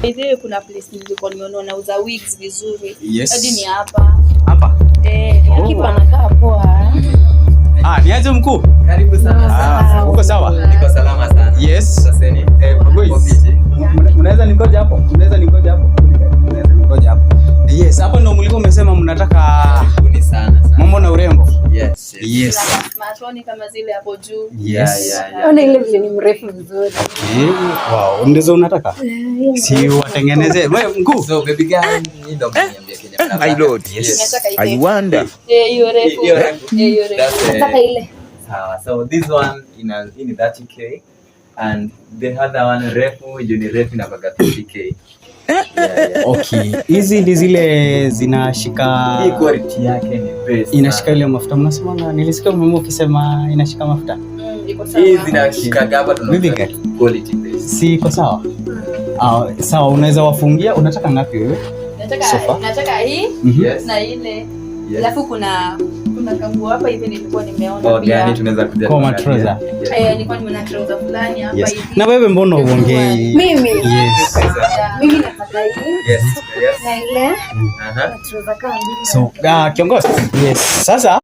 Hivi kuna place nilikuwa nimeona nauza wigs vizuri. Yes. Hadi ni hapa. Hapa? Akipa anakaa poa. Ni aje mkuu? Karibu sana. Uko sawa? Niko salama sana. Yes. Sasa ni unaweza nikoje hapo? Unaweza nikoje hapo? Yes, hapo ndio mliko umesema mnataka karibuni sana. Mambo na urembo. Yes. Yes. Matoni kama zile hapo juu. Yes. Ona ile vile ni mrefu vizuri. Wow, ndizo unataka? Si watengeneze. Wewe mkuu. So baby girl, ni ndo mniambia Kenya. My lord. Yes. I wonder. Hiyo refu. Hiyo refu. Nataka ile. Sawa. So this one in 30k and the other one refu ni refu na baga 50k. Okay. Hizi ndi zile zinashika. Hii quality yake ni best. Inashika ile mafuta. Mnasema nilisikia mimi ukisema inashika mafuta. Iko sawa. Hii zinashika gaba tunasema quality best. Si iko sawa? Sawa, unaweza wafungia. Unataka ngapi wewe? Nataka hii na ile. Alafu kuna kanguo hapa hivi nilikuwa nimeona pia. Gani tunaweza kuja kwa trouser. Nilikuwa nimeona trouser fulani hapa hivi. Na wewe mbona uongei? Mimi. Yes. Mimi nataka hii. Yes. Na ile. Aha. Trouser kama mbili. So, kiongozi. Yes. Sasa